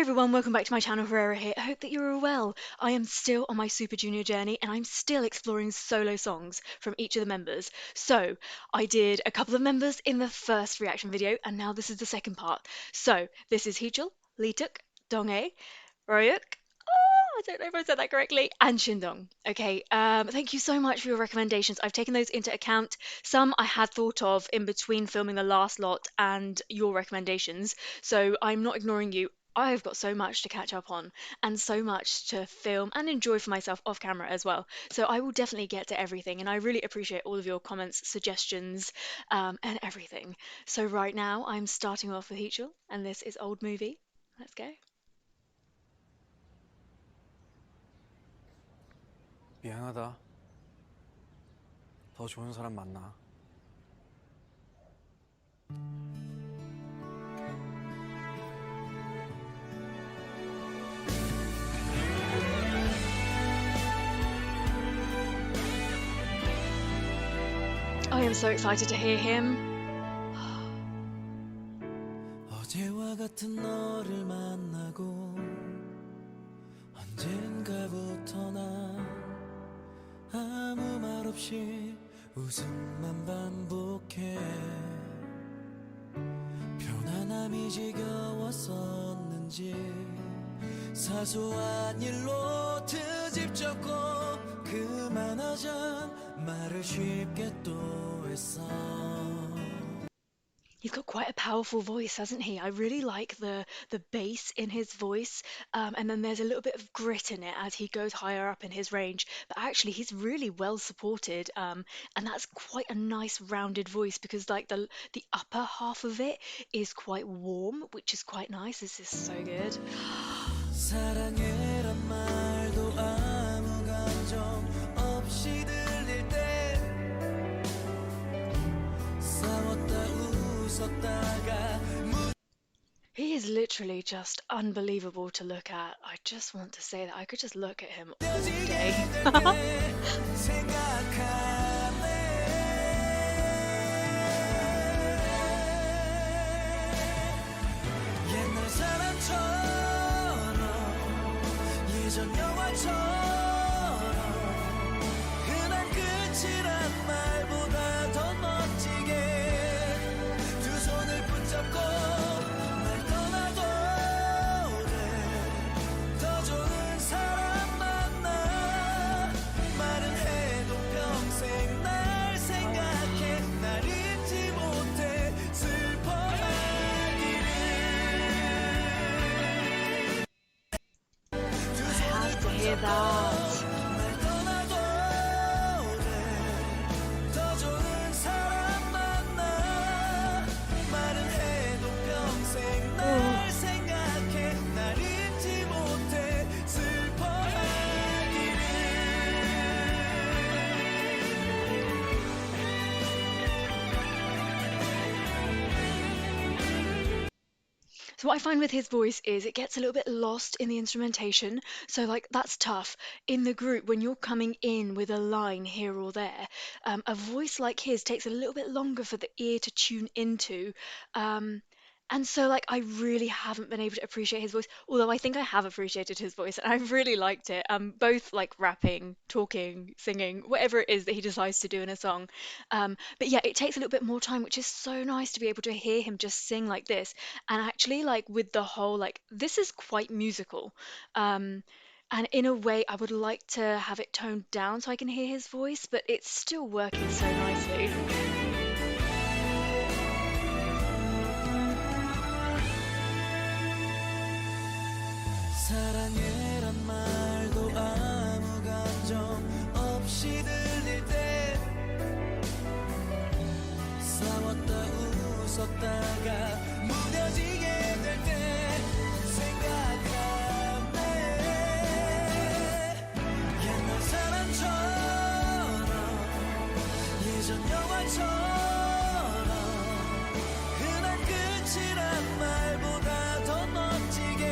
everyone, welcome back to my channel. Herrera here. I hope that you're all well. I am still on my Super Junior journey and I'm still exploring solo songs from each of the members. So I did a couple of members in the first reaction video and now this is the second part. So this is Heechul, Leeteuk, Donghae, Ryeowook. I don't know if I said that correctly, and Shindong. Okay, thank you so much for your recommendations. I've taken those into account. Some I had thought of in between filming the last lot and your recommendations, so I'm not ignoring you. I've got so much to catch up on and so much to film and enjoy for myself off camera as well. So I will definitely get to everything, and I really appreciate all of your comments, suggestions, and everything. So right now I'm starting off with Heechul, and this is Old Movie. Let's go. 미안하다. 더 좋은 사람 만나. I am so excited to hear him. 어제와 같은 너를 만나고 언젠가부터 난 아무 말 없이 웃음만 반복해 편안함이 지겨웠었는지 사소한 일로 트집졌고 그만하자 말을 쉽게 또 했어. He's got quite a powerful voice, hasn't he? I really like the bass in his voice, and then there's a little bit of grit in it as he goes higher up in his range. But actually, he's really well supported, and that's quite a nice rounded voice because like the upper half of it is quite warm, which is quite nice. This is so good. 사랑해란 말도 아무 감정 없이 들릴 때 싸웠다 웃었다가 He is literally just unbelievable to look at. I just want to say that I could just look at him all day. 옛날 사람처럼 예전 영화처럼 흔한 끝이란 말보다 더 멋지게 두 손을 붙잡고 날 떠나도 돼 더 좋은 사람 만나 말은 해도 평생 날 생각해 날 잊지 못해 슬퍼하기를 I have to hear that. 날 떠나도 돼더 좋은 사람 만나 말은 해도 평생 날 생각해 날 잊지 못해 슬퍼하기를. So what I find with his voice is it gets a little bit lost in the instrumentation. So like that's tough. In the group, when you're coming in with a line here or there, a voice like his takes a little bit longer for the ear to tune into. And so like I really haven't been able to appreciate his voice, although I think I have appreciated his voice and I've really liked it. Both like rapping, talking, singing, whatever it is that he decides to do in a song. But yeah, it takes a little bit more time, which is so nice to be able to hear him just sing like this. And actually, like with the whole, like this is quite musical. And in a way, I would like to have it toned down so I can hear his voice, but it's still working so nicely. 사랑해란 말도 아무 감정 없이 들릴 때 싸웠다 웃었다가 무뎌지게 될 때 생각하네 옛날 사람처럼 예전 영화처럼 흔한 끝이란 말보다 더 멋지게.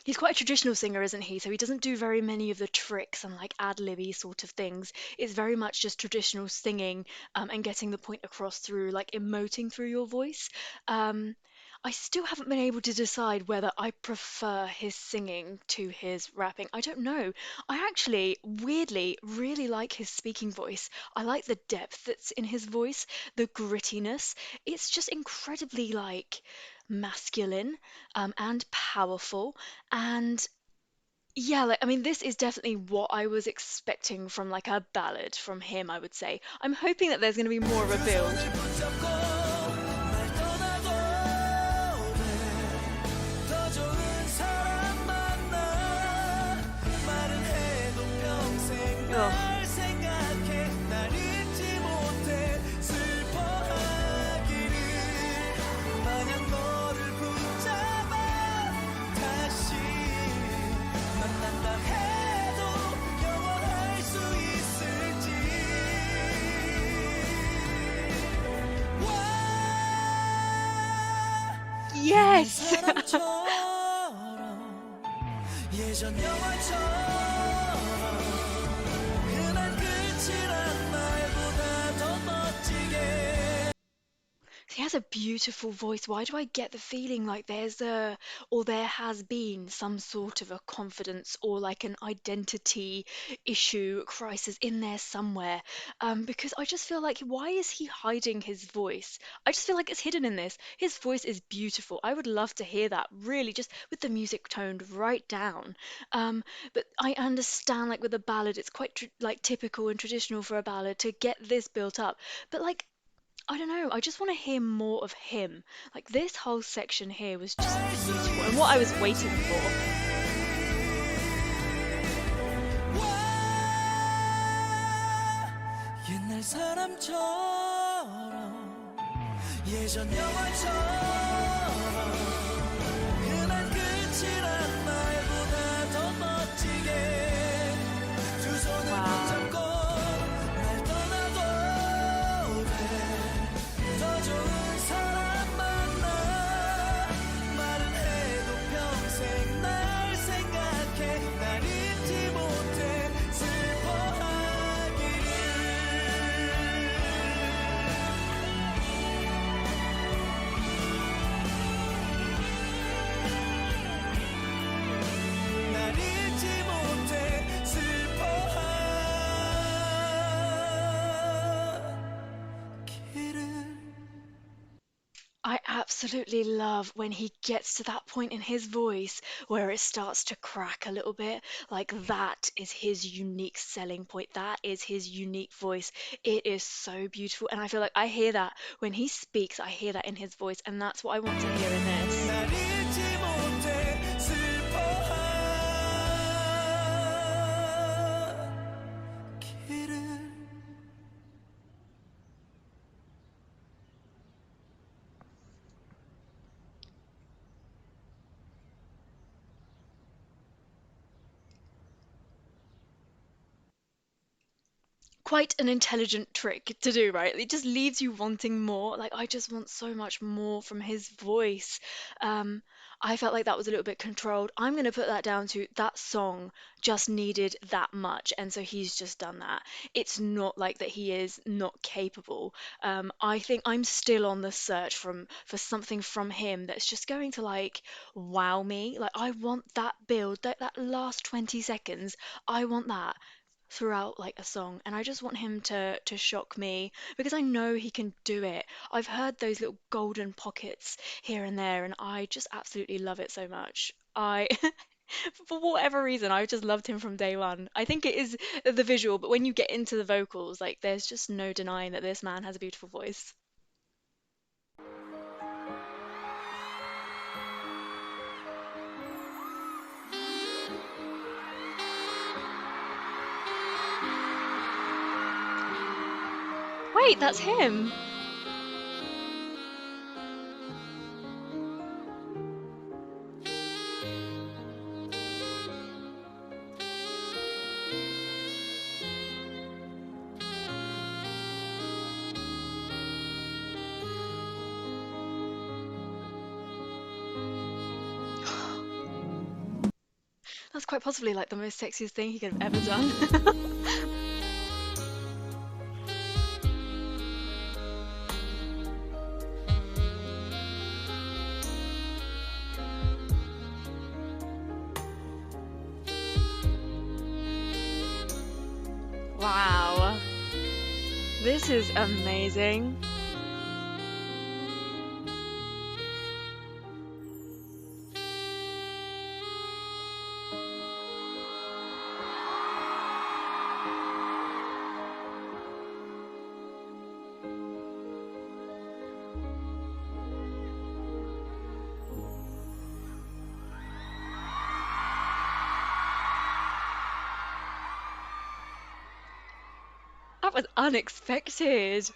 He's quite a traditional singer, isn't he? So he doesn't do very many of the tricks and like ad-libby sort of things. It's very much just traditional singing and getting the point across through like emoting through your voice. I still haven't been able to decide whether I prefer his singing to his rapping. I don't know. I actually, weirdly, really like his speaking voice. I like the depth that's in his voice, the grittiness. It's just incredibly, like, masculine, and powerful. And yeah, like, I mean, this is definitely what I was expecting from, like, a ballad from him, I would say. I'm hoping that there's going to be more of a 두 build. 손을 붙잡고 날 떠나도 돼더 좋은 사람 만나 말은 해도 평생 Oh. 날 생각해 날 잊지 못해 슬퍼하기를 마냥 너를 붙잡아 다시 만난다 해도 영원할 수 있을지 Yes! 사람처럼 예전 영화처럼 흔한 끝이란 말보다 더 멋지게 He has a beautiful voice. Why do I get the feeling like there has been some sort of a confidence or like an identity issue crisis in there somewhere? Because I just feel like, why is he hiding his voice? I just feel like it's hidden in this. His voice is beautiful. I would love to hear that, really, just with the music toned right down. But I understand, like with a ballad, it's quite like typical and traditional for a ballad to get this built up. But like, I don't know. I just want to hear more of him. Like this whole section here was just beautiful and what I was waiting for. 옛날 사람처럼 예전 영화처럼 흔한 끝이란 말보다 더 멋지게 두 손을 Wow. 붙잡고 날 떠나도 돼더 좋은 사람 만나 말은 해도 평생 날 생각해 날 잊지 못해 슬퍼하기를 날 잊지 못해 슬퍼하기를 I absolutely love when he gets to that point in his voice where it starts to crack a little bit. Like that is his unique selling point. That is his unique voice. It is so beautiful. And I feel like I hear that when he speaks, I hear that in his voice. And that's what I want to hear in this. 날 잊지 못해 슬퍼하기를 Quite an intelligent trick to do, right? It just leaves you wanting more. Like I just want so much more from his voice. Um, I felt like that was a little bit controlled. I'm gonna put that down to that song just needed that much, and so he's just done that. It's not like that he is not capable. I think I'm still on the search for something from him that's just going to like wow me. Like I want that build, that last 20 seconds. I want that throughout like a song, and I just want him to shock me because I know he can do it. I've heard those little golden pockets here and there, and I just absolutely love it so much. I for whatever reason, I just loved him from day one. I think it is the visual, but when you get into the vocals, like there's just no denying that this man has a beautiful voice. Wait, that's him. That's quite possibly like the most sexiest thing he could have ever done. Wow. This is amazing. That was unexpected.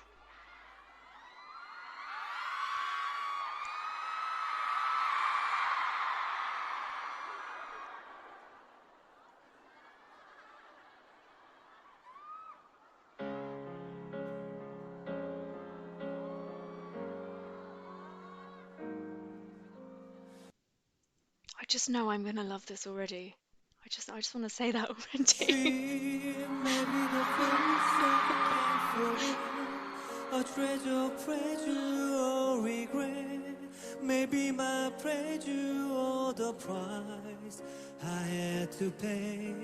I just know I'm gonna love this already. I just want to say that already. Dream, maybe the face I can forget. A treasure, pleasure, or regret. Maybe my pleasure or the price I had to pay.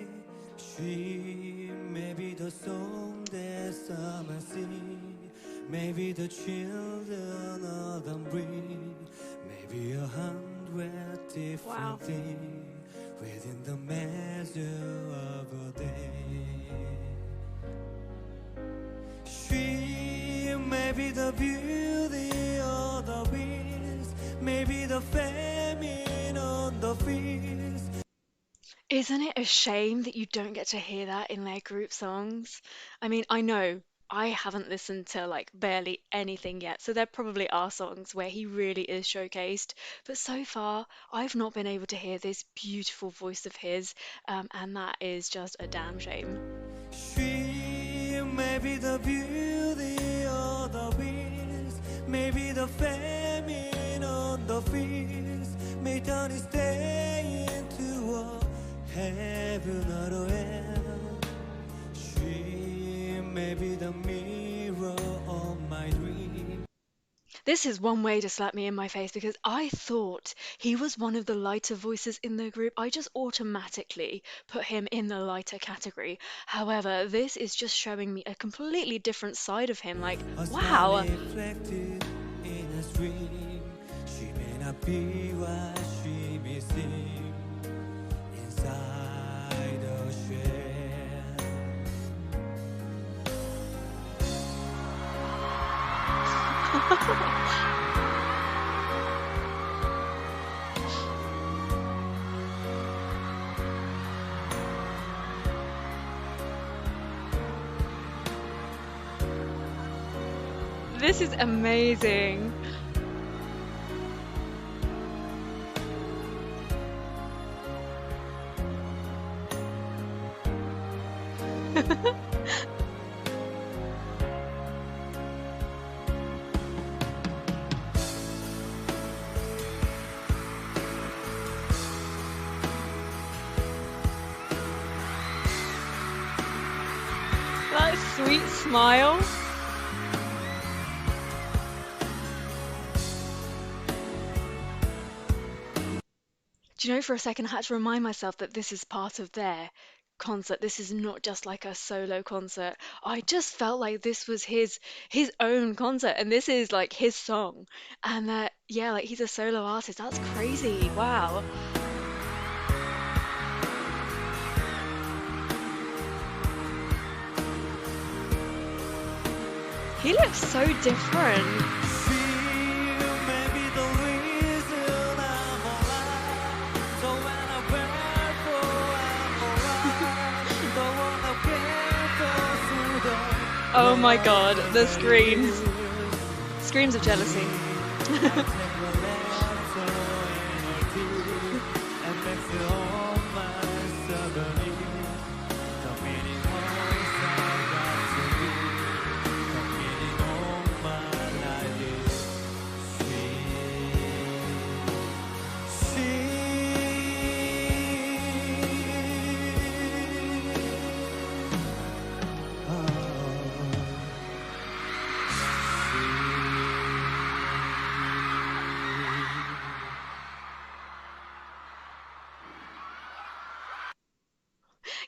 She may be the song that summer sing. Maybe the children of the breeze. Maybe 100 different Wow. things within the measure of a day. She may be the beauty of the beast, maybe the famine on the feast. Isn't it a shame that you don't get to hear that in their group songs? I mean, I know I haven't listened to like barely anything yet, so there probably are songs where he really is showcased, but so far I've not been able to hear this beautiful voice of his, and that is just a damn shame. She may be the beauty of the beast, maybe the famine on the feast, may turn his day into a heaven or a hell. She may be the mirror of my dream. This is one way to slap me in my face because I thought he was one of the lighter voices in the group. I just automatically put him in the lighter category. However, this is just showing me a completely different side of him. Like, A smile wow. reflected in a stream. She may not be what she may seem inside a shell. This is amazing. That sweet smile. Do you know, for a second I had to remind myself that this is part of their concert. This is not just like a solo concert. I just felt like this was his own concert and this is like his song. And that yeah, like he's a solo artist. That's crazy. Wow. He looks so different. She may be the reason I'm alive. So when I pray for I'm alright. The one I care for through the Oh my God, the screams. Screams of jealousy.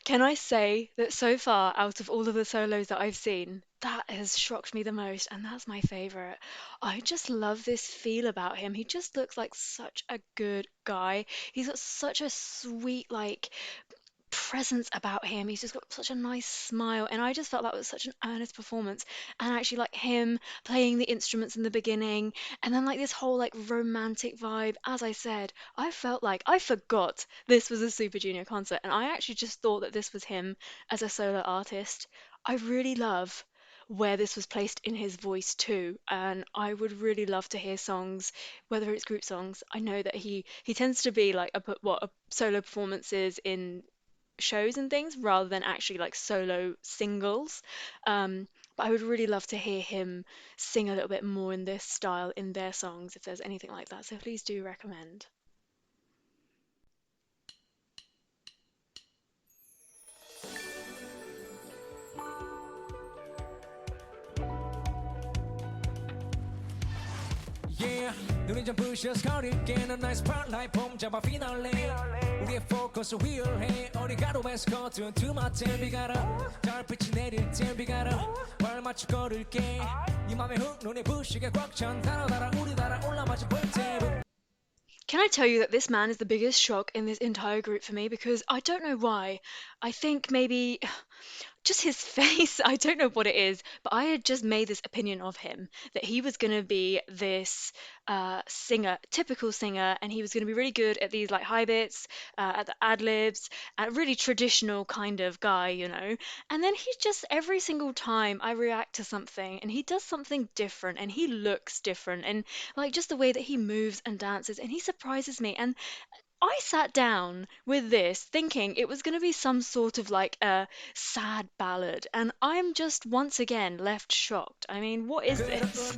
Can I say that so far, out of all of the solos that I've seen, that has shocked me the most, and that's my favorite. I just love this feel about him. He just looks like such a good guy. He's got such a sweet, like, presence about him. He's just got such a nice smile, and I just felt that was such an earnest performance. And actually, like him playing the instruments in the beginning, and then like this whole like romantic vibe. As I said, I felt like I forgot this was a Super Junior concert, and I actually just thought that this was him as a solo artist. I really love where this was placed in his voice too, and I would really love to hear songs, whether it's group songs. I know that he tends to be like a solo performances in shows and things rather than actually like solo singles. But I would really love to hear him sing a little bit more in this style in their songs if there's anything like that. So please do recommend. Yeah, 눈이 좀 부셔서 거릴게 넌 나의 스팟라이트 폼 잡아 피날레 우리의 포커스 위열해 어디 가도 에스코트 to my time 비가라 달빛이 내릴 때 비가라 발 맞춰 걸을게 네 맘에 훅 눈이 부시게 꽉 찬 달아 달아 우리 달아 올라마치 볼때 Can I tell you that this man is the biggest shock in this entire group for me because I don't know why. I think maybe just his face. I don't know what it is, but I had just made this opinion of him that he was going to be this singer, typical singer, and he was going to be really good at these like high bits, at the ad libs, a really traditional kind of guy, you know. And then he just every single time I react to something, and he does something different, and he looks different, and like just the way that he moves and dances, and he surprises me. And I sat down with this thinking it was going to be some sort of like a sad ballad, and I'm just once again left shocked. I mean, what is this?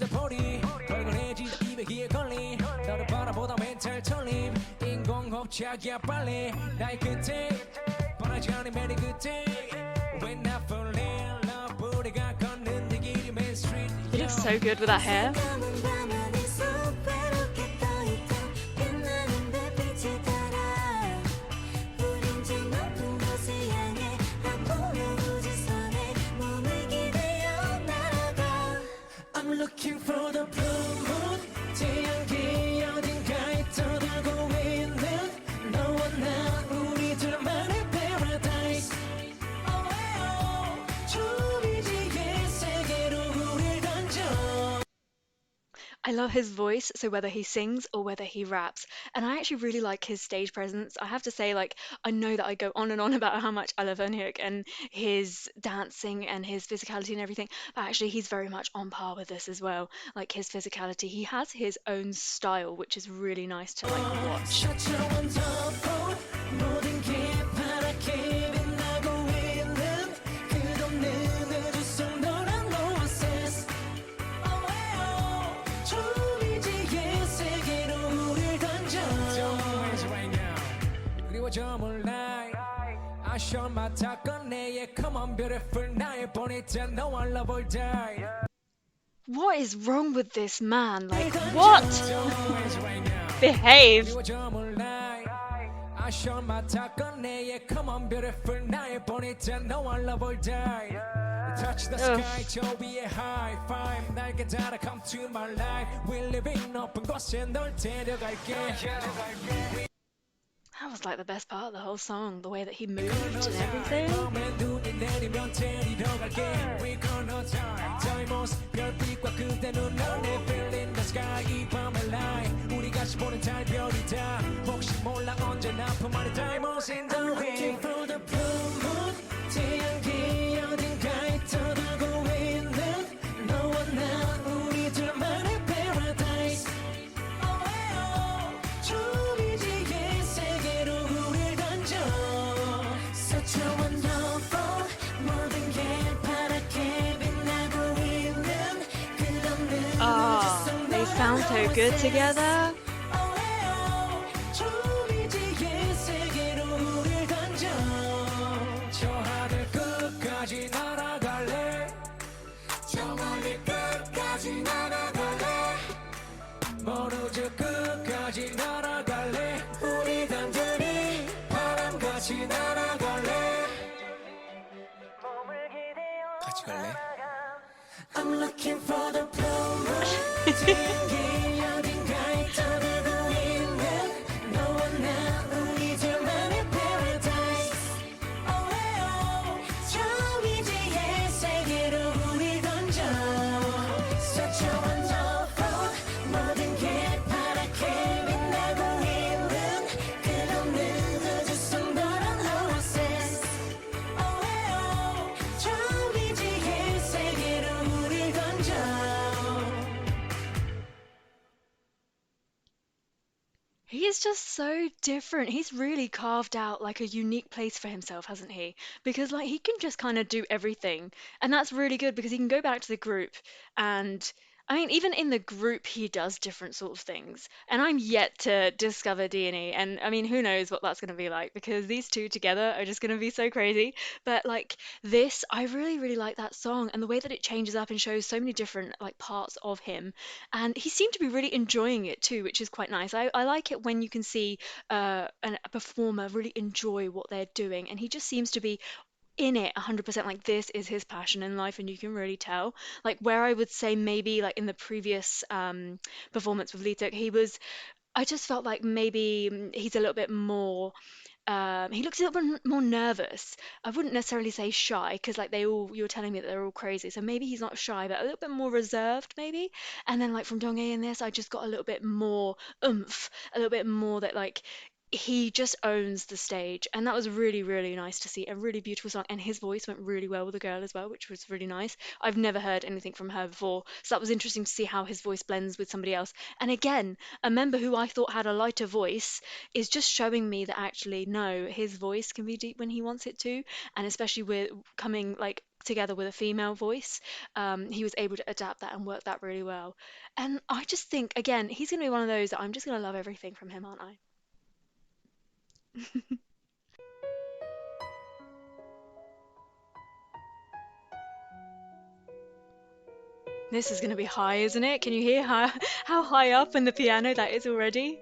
He looks so good with that hair. I'm looking for the blue moon 태양계 어딘가에 떠들고 있는 너와 나 우리들만의 paradise oh, oh, 초미지의 세계로 우릴 던져 I love his voice, so whether he sings or whether he raps. And I actually really like his stage presence. I have to say, like, I know that I go on and on about how much I love Ryeowook and his dancing and his physicality and everything, but actually he's very much on par with this as well. Like his physicality, he has his own style, which is really nice to like watch. 샤처럼 덮어 모든 게 파랗게 빛나고 있는 끝없는 우주 속 너란 oasis oh, oh, 초미지의 세계로 우릴 던져 Don't right now 그리워져 몰라 아쉬운 맡아 꺼내 Come on beautiful 나의 보냈다 너와 love or die What is wrong with this man? Like, what? Behave. 아쉬운 맡아 꺼내 Come on beautiful 나의 보냈다 너와 love or die Touch the sky 저 위에 high five 날개 달아 come to my life We live in 높은 곳에 널 데려갈게 That was like the best part of the whole song, the way that he moved and everything. 눈이 내리면 데리러 갈게 We got no time 저의 모습 별빛과 그대 눈 너네 Feel in the sky 이 밤의 light 우리 같이 보는 달별이다 혹시 몰라 언제나 품안에 diamonds in the rain Looking for the blue moon 태양계 어딘가에 떠들고 있는 너와 나 우리들만의 paradise oh, oh, 초미지의 세계로 우릴 던져 Such a wonderful 모든 게 파랗게 빛나고 있는 끝없는 Ah, they sound so good together. 초미지의 세계로 우릴 던져 저 하늘 끝까지 날아갈래 저 멀리 끝까지 날아갈래 먼 우주 끝까지 날아갈래 우리 단둘이 바람같이 날아갈래 같이 갈래? I'm looking for the promo 어딘가에 떠들고 있는 너와 나 우리 둘만의 paradise oh hey oh 저 위지의 세계로 우리 던져 Such a wonderful 모든 게 파랗게 빛나고 있는 끝없는 우주 속 너란 oasis oh hey oh 저 위지의 세계로 우리 던져 He is just so different. He's really carved out like a unique place for himself, hasn't he? Because like he can just kind of do everything. And that's really good because he can go back to the group and I mean even in the group he does different sort of things. And I'm yet to discover D&E and I mean who knows what that's going to be like because these two together are just going to be so crazy. But like this I really like that song and the way that it changes up and shows so many different like parts of him and he seemed to be really enjoying it too, which is quite nice. I like it when you can see a performer really enjoy what they're doing, and he just seems to be in it 100%. Like this is his passion in life, and you can really tell. Like where I would say maybe like in the previous performance with Leeteuk, he was. I just felt like maybe he's a little bit more he looks a little bit more nervous. I wouldn't necessarily say shy because like you were telling me that they're all crazy. So maybe he's not shy, but a little bit more reserved maybe. And then like from Donghae in this, I just got a little bit more oomph, a little bit more that like he just owns the stage. And that was really nice to see. A really beautiful song. And his voice went really well with the girl as well, which was really nice. I've never heard anything from her before. So that was interesting to see how his voice blends with somebody else. And again, a member who I thought had a lighter voice is just showing me that actually no, his voice can be deep when he wants it to, and especially with coming like together with a female voice, he was able to adapt that and work that really well. And I just think again, he's gonna be one of those that I'm just gonna love everything from him, aren't I? This is gonna be high, isn't it? Can you hear how high up in the piano that is already?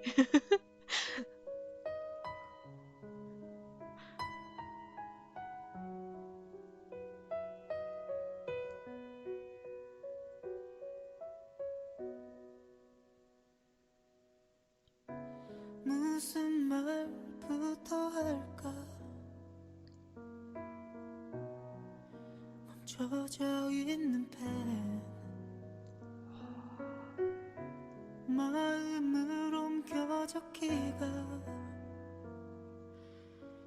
무슨 말부터 할까 멈춰져 있는 펜 마음을 옮겨 적기가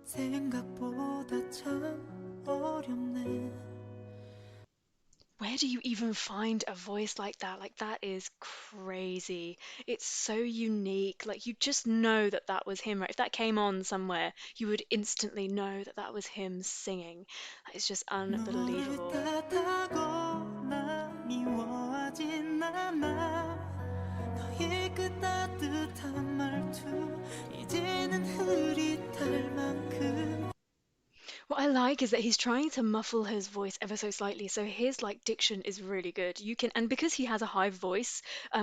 생각보다 참 어렵네 Where do you even find a voice like that? Like, that is crazy. It's so unique. Like, you just know that that was him, right? If that came on somewhere, you would instantly know that that was him singing. That is just 너를 unbelievable. 따다거나 미워하진 않아 너의 그 따뜻한 말투 이제는 흐릿할 만큼 What I like is that he's trying to muffle his voice ever so slightly, so his like diction is really good. You can, and because he has a high voice,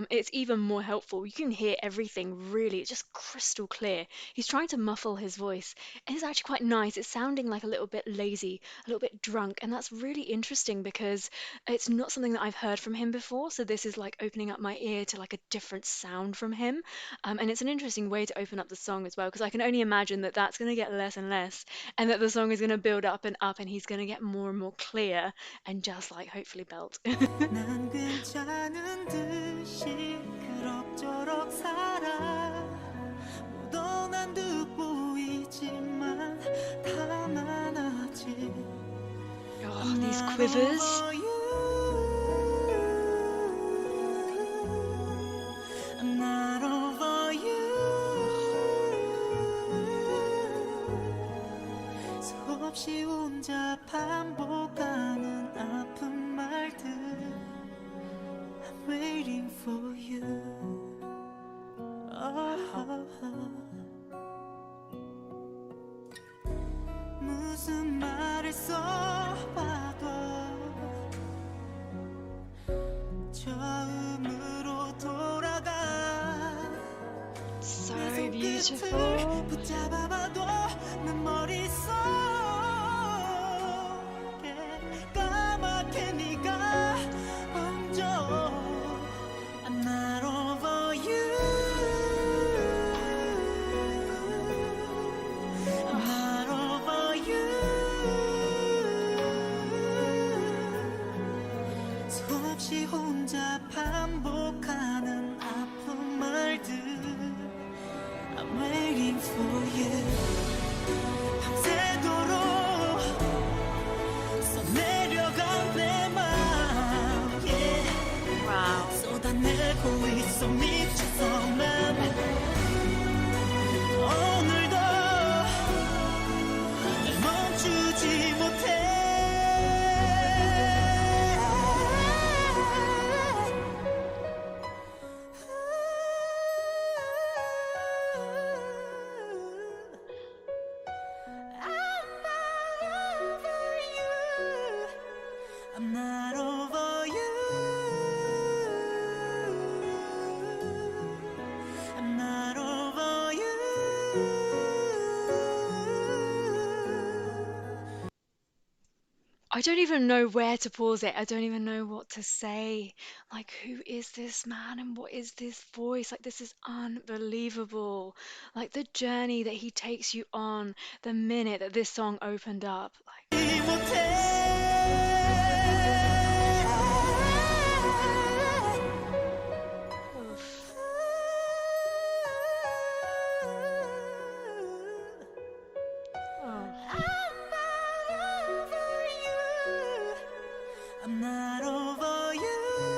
it's even more helpful. You can hear everything really, it's just crystal clear. He's trying to muffle his voice, and it's actually quite nice. It's sounding like a little bit lazy, a little bit drunk, and that's really interesting because it's not something that I've heard from him before. So this is like opening up my ear to like a different sound from him, and it's an interesting way to open up the song as well because I can only imagine that that's going to get less and less and that the song is going to build up and he's going to get more and more clear and just like hopefully belt. 난 괜찮은 듯이 그럭저럭 살아 묻어난 듯 보이지만 다 많았지 Oh, these quivers. I'm not over you 수없이 혼자 반복하는 아픈 말들 I'm waiting for you 무슨 말을 써봐도 처음으로 돌아가 So 내 beautiful. 손끝을 붙잡아봐도 내 머릿속에 까맣게 없이 혼자 반복하는 아픈 말들 I'm waiting for you 밤새도록 써내려간 내 맘 yeah. Wow. 쏟아내고 있어 미쳐서 난 오늘도 날 멈추지 못해 I'm not over you. I'm not over you. I don't even know where to pause it. I don't even know what to say. Like, who is this man and what is this voice? Like, this is unbelievable. Like, the journey that he takes you on the minute that this song opened up. Like, oof. Oh. I'm not over you.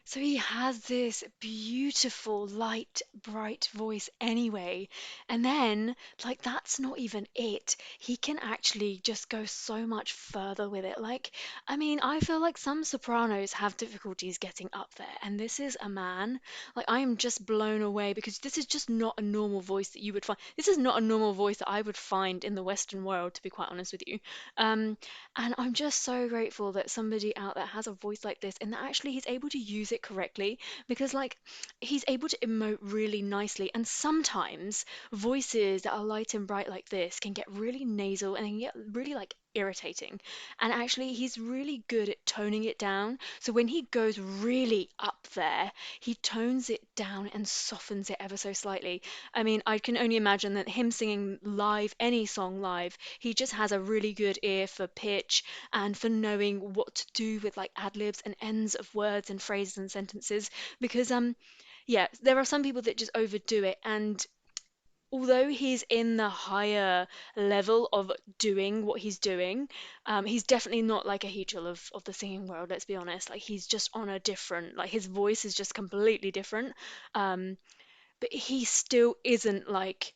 So he has this beautiful, light, bright voice anyway. And then, like, that's not even it. He can actually just go so much further with it. Like, I mean, I feel like some sopranos have difficulties getting up there. And this is a man, like, I am just blown away because this is just not a normal voice that you would find. This is not a normal voice that I would find in the Western world, to be quite honest with you. Um, and I'm just so grateful that somebody out there has a voice like this and that actually he's able to use it correctly because, like, he's able to emote really nicely. And sometimes voices that are light and bright like this can get really nasal and they can get really, like, irritating. And actually, he's really good at toning it down. So when he goes really up there, he tones it down and softens it ever so slightly. I mean, I can only imagine that him singing live, any song live, he just has a really good ear for pitch and for knowing what to do with, like, ad libs and ends of words and phrases and sentences. Because yeah, there are some people that just overdo it, and although he's in the higher level of doing what he's doing, he's definitely not like a Heechul of the singing world, let's be honest. Like, he's just on a different, like, his voice is just completely different. Um, but he still isn't like,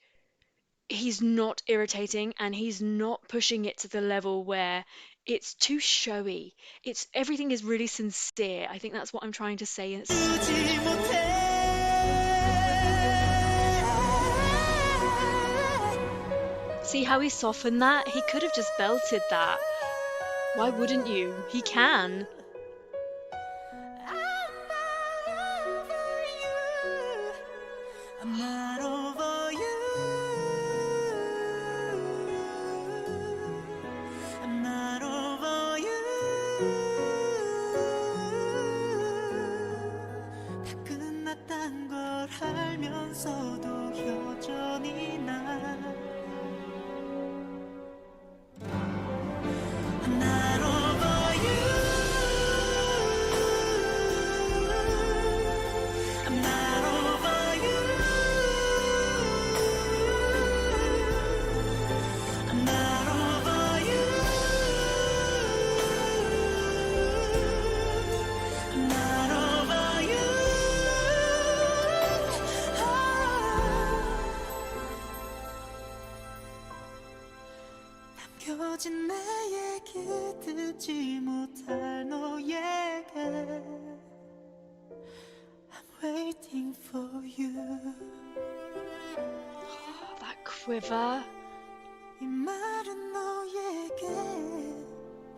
he's not irritating and he's not pushing it to the level where it's too showy. It's everything is really sincere. I think that's what I'm trying to say, and it's so beautiful. See how he softened that? He could have just belted that. Why wouldn't you? He can. I'm not over you. I'm not over you. 다 끝났단 걸 알면서도 여전히 난 I'm not over you. I'm not over you. I'm not over you. I'm not over you. 남겨진 내 얘기 듣지 못할 너에게 I'm waiting for you. That quiver. 이 말은 너에게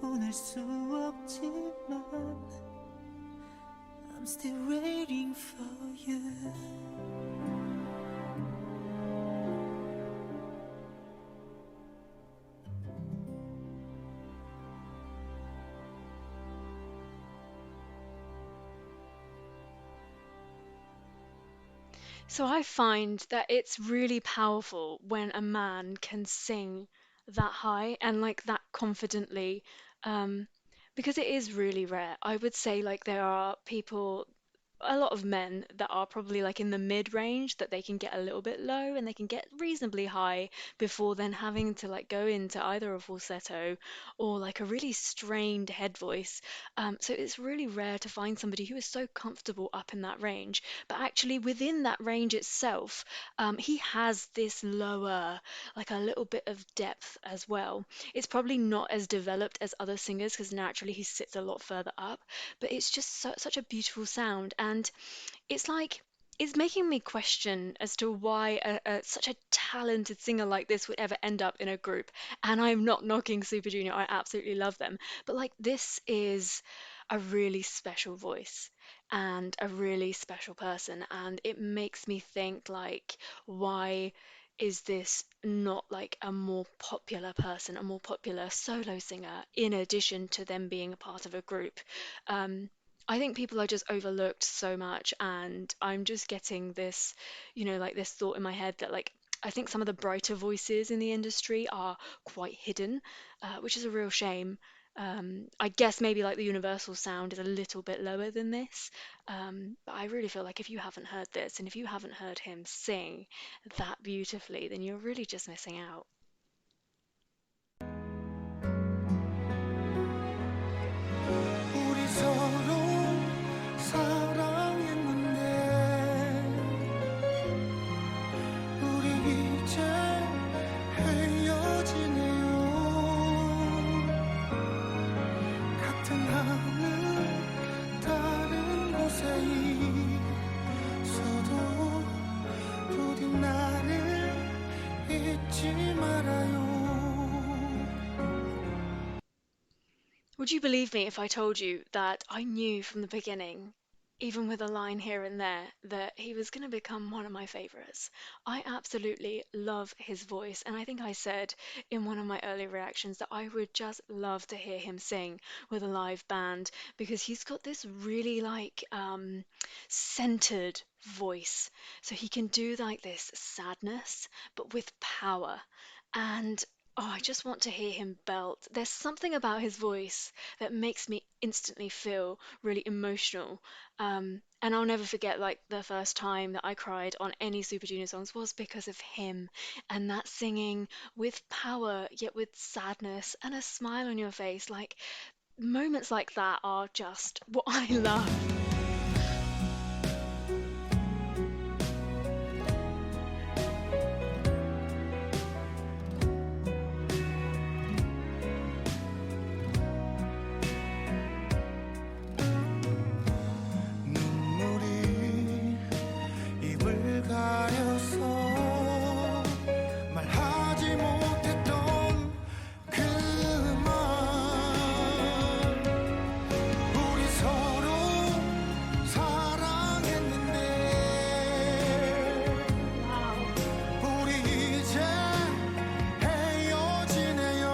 보낼 수 없지만 I'm still waiting for you. So I find that it's really powerful when a man can sing that high and, like, that confidently. Um, Because it is really rare. I would say like there are people, a lot of men that are probably like in the mid range that they can get a little bit low and they can get reasonably high before then having to like go into either a falsetto or like a really strained head voice. So it's really rare to find somebody who is so comfortable up in that range. But actually within that range itself, he has this lower, like a little bit of depth as well. It's probably not as developed as other singers because naturally he sits a lot further up, but it's just such a beautiful sound. And it's like, it's making me question as to why such a talented singer like this would ever end up in a group. And I'm not knocking Super Junior, I absolutely love them. But like, this is a really special voice and a really special person. And it makes me think, like, why is this not like a more popular person, a more popular solo singer, in addition to them being a part of a group? Um, I think people are just overlooked so much, and I'm just getting this, like this thought in my head that like I think some of the brighter voices in the industry are quite hidden, which is a real shame. I guess maybe like the universal sound is a little bit lower than this, but I really feel like if you haven't heard this and if you haven't heard him sing that beautifully, then you're really just missing out. 우리 서로 사랑했는데 우리 이제 헤어지네요. 같은 하늘 다른 곳에 있어도 부디 나를 잊지 말아요. Would you believe me if I told you that I knew from the beginning, even with a line here and there, that he was going to become one of my favorites? I absolutely love his voice, and I think I said in one of my early reactions that I would just love to hear him sing with a live band because he's got this really like centered voice. So he can do like this sadness, but with power. And oh, I just want to hear him belt. There's something about his voice that makes me instantly feel really emotional. And I'll never forget like the first time that I cried on any Super Junior songs was because of him and that singing with power, yet with sadness and a smile on your face. Like moments like that are just what I love. 눈물이 입을 가려서 말하지 못했던 그 말 우리 서로 사랑했는데 우리 이제 헤어지네요.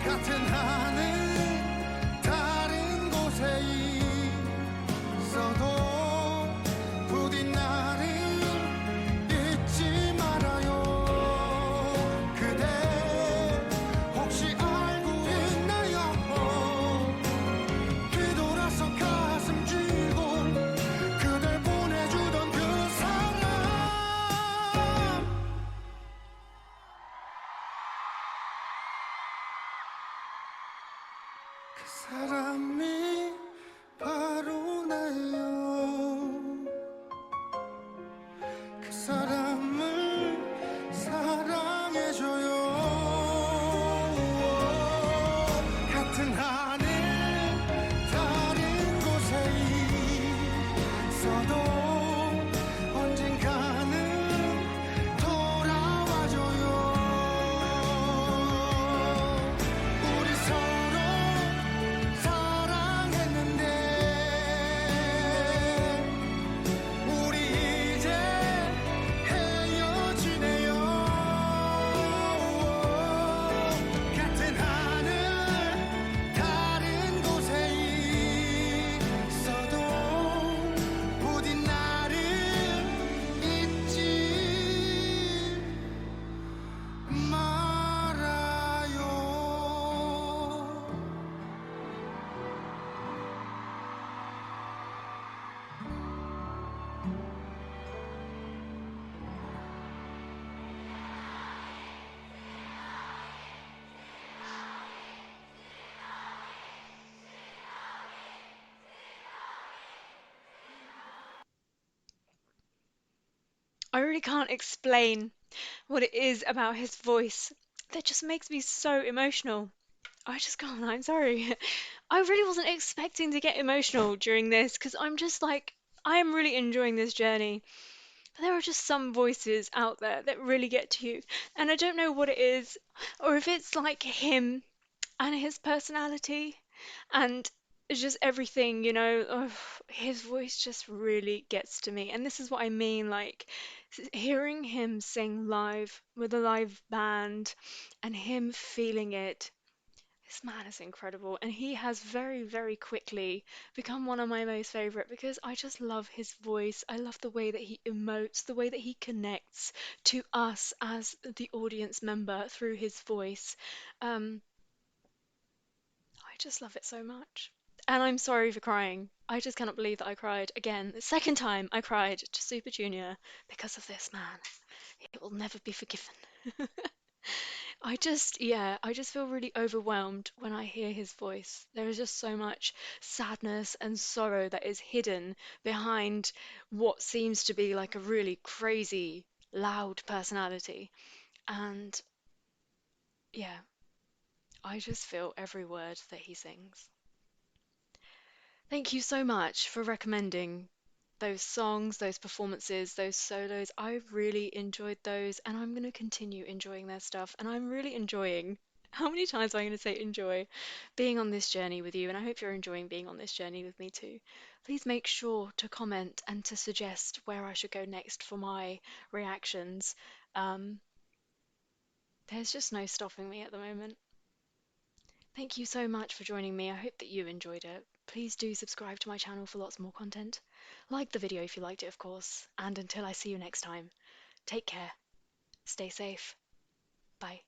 같은 하늘 다른 곳에 있어도 부디 나를 잊지 말아요. 그대 혹시 알고 있나요? 뒤돌아서 가슴 쥐고 그댈 보내주던 그 사람 그 사람이 바로 나예요. 그 사람을 사랑해줘요. 같은 하늘 다른 곳에 있어도 언젠가는 돌아와줘요. 우리 서로 사랑했는데 우리 이제 헤어지네요. 같은 하늘 다른 I really can't explain what it is about his voice that just makes me so emotional. I just can't, I'm sorry. I really wasn't expecting to get emotional during this because I'm just like, I am really enjoying this journey. But there are just some voices out there that really get to you. And I don't know what it is, or if it's like him and his personality and just everything, his voice just really gets to me. And this is what I mean, like hearing him sing live with a live band and him feeling it. This man is incredible, and he has very, very quickly become one of my most favorite because I just love his voice. I love the way that he emotes, the way that he connects to us as the audience member through his voice. Um, I just love it so much. And I'm sorry for crying. I just cannot believe that I cried again. The second time I cried to Super Junior because of this man. It will never be forgiven. I just feel really overwhelmed when I hear his voice. There is just so much sadness and sorrow that is hidden behind what seems to be like a really crazy, loud personality. And yeah, I just feel every word that he sings. Thank you so much for recommending those songs, those performances, those solos. I really enjoyed those, and I'm going to continue enjoying their stuff. And I'm really enjoying, how many times am I going to say enjoy, being on this journey with you? And I hope you're enjoying being on this journey with me too. Please make sure to comment and to suggest where I should go next for my reactions. Um, there's just no stopping me at the moment. Thank you so much for joining me. I hope that you enjoyed it. Please do subscribe to my channel for lots more content. Like the video if you liked it, of course. And until I see you next time, take care, stay safe, bye.